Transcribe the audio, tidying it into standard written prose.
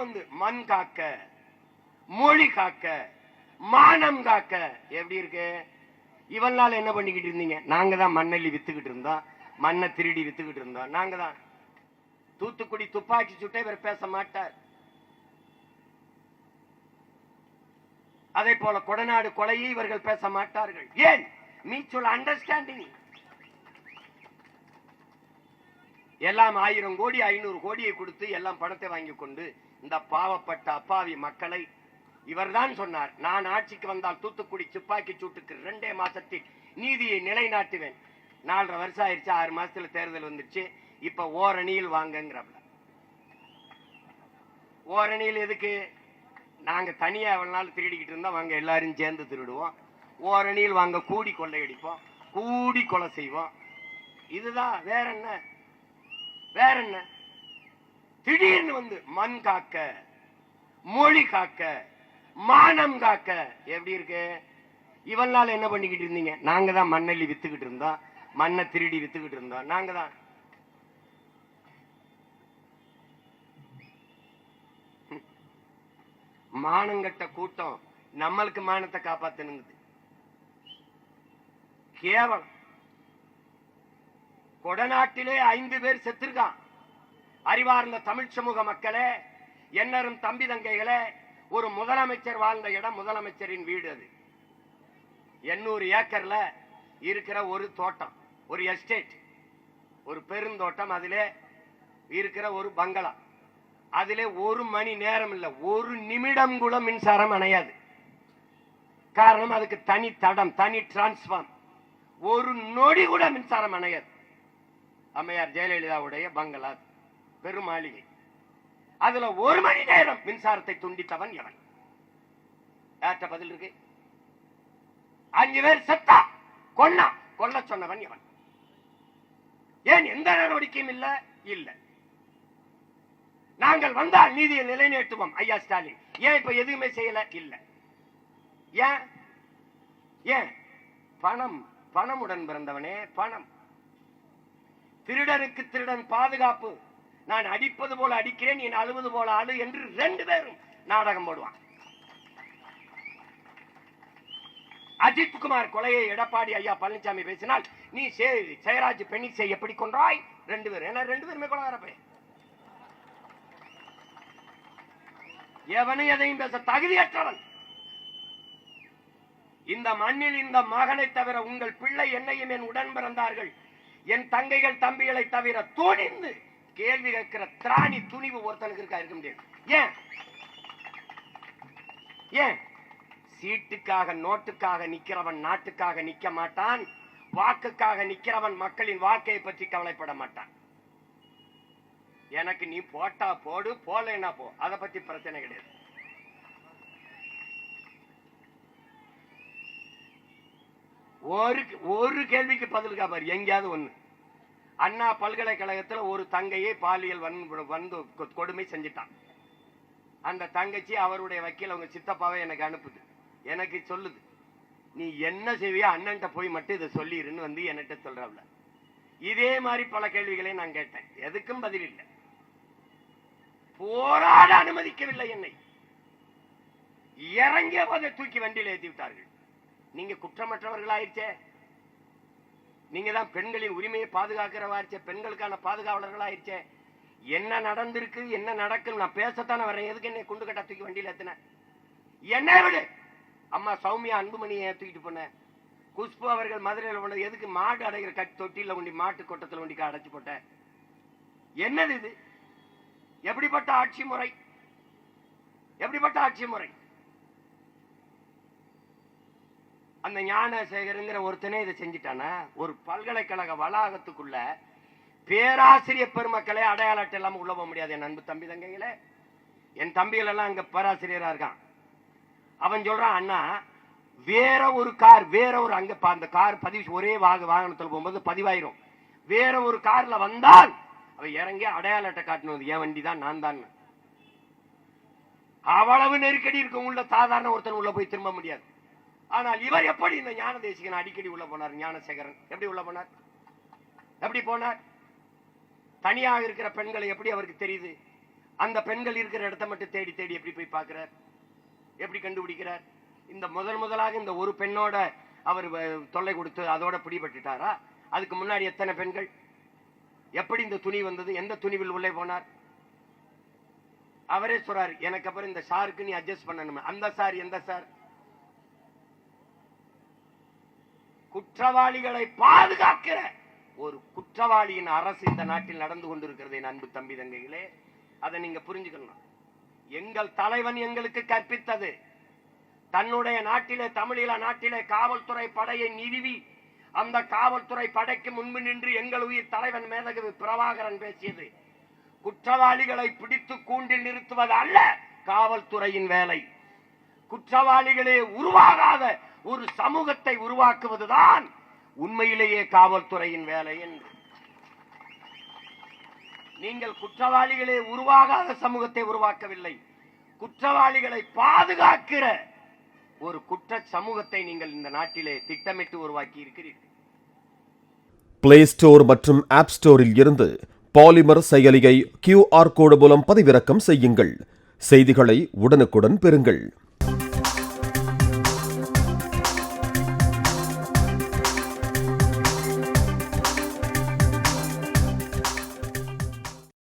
வந்து மண் காக்க, மொழி காக்க, மானம் காக்க. எப்படி இருக்கு? இவள் நாள் என்ன பண்ணிக்கிட்டு இருந்தீங்க? நாங்க தான் மண்ணள்ளி வித்துக்கிட்டு இருந்தோம், மண்ணை திருடி வித்துக்கிட்டு இருந்தோம். நாங்க தான். தூத்துக்குடி துப்பாக்கி சுட்டை இவர் பேச மாட்டார். அதே போல கொடநாடு கொலையை இவர்கள் பேச மாட்டார்கள். ஏன்? Mutual understanding. எல்லாம் 1000 கோடி 500 கோடியை கொடுத்து எல்லாம் பணத்தை வாங்கி கொண்டு இந்த பாவப்பட்ட அப்பாவி மக்களை இவர்தான் சொன்னார், நான் ஆட்சிக்கு வந்தால் தூத்துக்குடி துப்பாக்கி சூட்டுக்கு 2 மாசத்தில் நீதியை நிலைநாட்டுவேன். 4.5 வருஷம் ஆயிடுச்சு, 6 மாசத்துல தேர்தல் வந்துருச்சு. இப்ப ஓரணியில் வாங்கங்கிறப்ப, ஓரணியில் எதுக்கு? நாங்க தனியா எவ்வளவு நாள் திருடிக்கிட்டு இருந்தா வாங்க எல்லாரும் சேர்ந்து திருடுவோம். ஓரணியில் வாங்க கூடி கொள்ளையடிப்போம், கூடி கொலை செய்வோம். இதுதான். வேற என்ன? வேற என்ன? திடீர்னு வந்து மண் காக்க, மொழி காக்க, மானம் காக்க. எப்படி இருக்கு? இவள் நாள் என்ன பண்ணிக்கிட்டு இருந்தீங்க? நாங்க தான் மண்ணள்ளி வித்துக்கிட்டு இருந்தோம், மண்ணை திருடி வித்துக்கிட்டு இருந்தோம். நாங்க தான். மானங்கட்ட கூட்டம் நம்மளுக்கு மானத்தை காப்பாத்தணுங்குது. கேவலம். கொடநாட்டிலே 5 பேர் செத்துருக்கான். அறிவார்ந்த தமிழ் சமூக மக்களே, என்னரும் தம்பி தங்கைகளே, ஒரு முதலமைச்சர் வாழ்ந்த இடம், முதலமைச்சரின் வீடு. அது 800 ஏக்கர்ல இருக்கிற ஒரு தோட்டம், ஒரு எஸ்டேட், ஒரு பெருந்தோட்டம். அதிலே இருக்கிற ஒரு பங்களா. அதிலே 1 மணி நேரம் இல்ல, 1 நிமிடம் கூட மின்சாரம் அணையாது. காரணம், அதுக்கு தனி தடம், தனி டிரான்ஸ்பார்ம். 1 நொடி கூட மின்சாரம் அணையாது. அம்மையார் ஜெயலலிதாவுடைய பங்களா, பெரும் மாளிகை. அதுல 1 மணி நேரம் மின்சாரத்தை துண்டித்தவன் எவன்? யார்கிட்ட பதில் இருக்கு? 5 பேர் செத்தா, கொன்னா, கொல்ல சொன்னவன் எவன்? ஏன் எந்த நடவடிக்கையும் இல்ல? இல்ல. நாங்கள் வந்தால் நீதியை நிலைநாட்டுவோம் ஐயா ஸ்டாலின். ஏன் இப்ப எதுவுமே செய்யல? இல்ல. ஏன்? ஏன்? பணம். பணமுடன் பிறந்தவனே, பணம். திருடனுக்கு திருடன் பாதுகாப்பு. நான் அடிப்பது போல அடிக்கிறேன், நீ அழுவது போல அழு என்று 2 பேரும் நாடகம் போடுவான். அஜித் குமார் கொலையை எடப்பாடி ஐயா பழனிசாமி பேசினால், நீ ஜெயராஜ் பெண்ணிசை எப்படி கொன்றாய்? 2 பேரும். ஏன்னா 2 பேருமே கொலகாரப்பே. எவனை எதையும் பேச தகுதியற்றவன். இந்த மண்ணில் இந்த மகனை தவிர உங்கள் பிள்ளை என்னையும் என் உடன் பிறந்தார்கள், என் தங்கைகள் தம்பிகளை தவிர துணிந்து கேள்வி கேட்கிற திராணி துணிவு ஒருத்தனுக்கு இருக்கா? இருக்க முடியாது. ஏன்? ஏன்? சீட்டுக்காக நோட்டுக்காக நிக்கிறவன் நாட்டுக்காக நிக்க மாட்டான். வாக்குக்காக நிக்கிறவன் மக்களின் வாக்கை பற்றி கவலைப்பட மாட்டான். எனக்கு நீ போட்டா போடு, போலேன்னா போ, அதை பத்தி பிரச்சனை கிடையாது. ஒரு கேள்விக்கு பதிலுக்கா பாரு எங்கேயாவது ஒண்ணு. அண்ணா பல்கலைக்கழகத்தில் ஒரு தங்கையை பாலியல் வந்து கொடுமை செஞ்சிட்டான். அந்த தங்கச்சி அவருடைய வக்கீல் அவங்க சித்தப்பாவை எனக்கு அனுப்புது. எனக்கு சொல்லுது, நீ என்ன செய்வியா அண்ணன்ட்ட போய் மட்டும் இதை சொல்லிருன்னு வந்து என்கிட்ட சொல்றாப்ல. இதே மாதிரி பல கேள்விகளை நான் கேட்டேன், எதுக்கும் பதில் இல்லை. போராட அனுமதிக்கவில்லை என்னை. இறங்கிய போதை தூக்கி வண்டியில் ஏற்றி விட்டார்கள். நீங்க குற்றமற்றவர்களாயிருச்சே, நீங்க தான் பெண்களின் உரிமையை பாதுகாக்கிறவாச்சே, பெண்களுக்கான பாதுகாவலர்களாயிருச்சே. என்ன நடந்திருக்கு, என்ன நடக்கும் நான் பேசத்தானே வரேன். எதுக்கு என்னை குண்டு கட்டா தூக்கி வண்டியில் ஏத்தின? என்ன விடு. அம்மா சௌமியா அன்புமணியை தூக்கிட்டு போன, குஷ்பு அவர்கள் மதுரையில் போனது எதுக்கு? மாடு அடைகிற கட்டி தொட்டில கொண்டி மாட்டு கொட்டத்தில் கொண்டி அடைச்சு போட்ட. என்னது இது? எப்படிப்பட்ட ஆட்சி முறை? எப்படிப்பட்ட ஆட்சி முறை? அந்த ஞானசேகரங்கிற ஒருத்தனே இதை செஞ்சுட்டானா? ஒரு பல்கலைக்கழக வளாகத்துக்குள்ள பேராசிரியர் பெருமக்களே அடையாள அட்டை இல்லாம உள்ள போக முடியாது. என் அன்பு தம்பி தங்கைகளே, என் தம்பிகள் எல்லாம் அங்க பேராசிரியரா இருக்கான். அவன் சொல்றான், அண்ணா வேற ஒரு கார், வேற ஒரு அங்க அந்த கார் பதிவு ஒரே வாகனத்தில் போகும்போது பதிவாயிரும். வேற ஒரு கார்ல வந்தால் அவ இறங்கி அடையாள அட்டை காட்டணும், என் வண்டி தான், நான் தான். அவ்வளவு நெருக்கடி இருக்கும். உள்ள சாதாரண ஒருத்தன் உள்ள போய் திரும்ப முடியாது. ஆனால் இவர் எப்படி இந்த ஞான தேசிகன் அடிக்கடி உள்ள போனார்? ஞானசேகரன் எப்படி உள்ள போனார்? எப்படி போனார்? தனியாக இருக்கிற பெண்களை எப்படி அவருக்கு தெரியுது? அந்த பெண்கள் இருக்கிற இடத்த மட்டும் தேடி தேடி எப்படி போய் பார்க்கிறார், எப்படி கண்டுபிடிக்கிறார்? இந்த முதலாக இந்த ஒரு பெண்ணோட அவர் தொல்லை கொடுத்து அதோட பிடிபட்டுட்டாரா? அதுக்கு முன்னாடி எத்தனை பெண்கள்? எப்படி இந்த துணி வந்தது? எந்த துணிவில் உள்ளே போனார்? அவரே சொல்றாரு, எனக்கு அப்புறம் இந்த சாருக்கு நீ அட்ஜஸ்ட் பண்ணணும். அந்த சார் எந்த சார்? குற்றவாளிகளை பாதுகாக்கிற ஒரு குற்றவாளியின் அரசு இந்த நாட்டில் நடந்து கொண்டிருக்கிறது. என் அன்பு தம்பி தங்கைகளே, அதை நீங்க புரிஞ்சுக்கணும். எங்கள் தலைவன் எங்களுக்கு கற்பித்தது, தன்னுடைய நாட்டிலே, தமிழீழ நாட்டிலே காவல்துறை படையை நிறுவி அந்த காவல்துறை படைக்கு முன்பு நின்று எங்கள் உயிர் தலைவன் மேதகு பிரபாகரன் பேசியது, குற்றவாளிகளை பிடித்து கூண்டில் நிறுத்துவது அல்ல காவல்துறையின் வேலை, குற்றவாளிகளே உருவாகாத ஒரு சமூகத்தை உருவாக்குவதுதான் உண்மையிலேயே காவல்துறையின் வேலை என்று. நீங்கள் குற்றவாளிகளே உருவாகாத சமூகத்தை உருவாக்கவில்லை, குற்றவாளிகளை பாதுகாக்கிற ஒரு குற்ற சமூகத்தை நீங்கள் இந்த நாட்டிலே திட்டமிட்டு உருவாக்கி இருக்கிறீர்கள். பிளே ஸ்டோர் மற்றும் ஆப் ஸ்டோரில் இருந்து பாலிமர் செயலியை QR கோடு மூலம் பதிவிறக்கம் செய்யுங்கள். செய்திகளை உடனுக்குடன் பெறுங்கள்.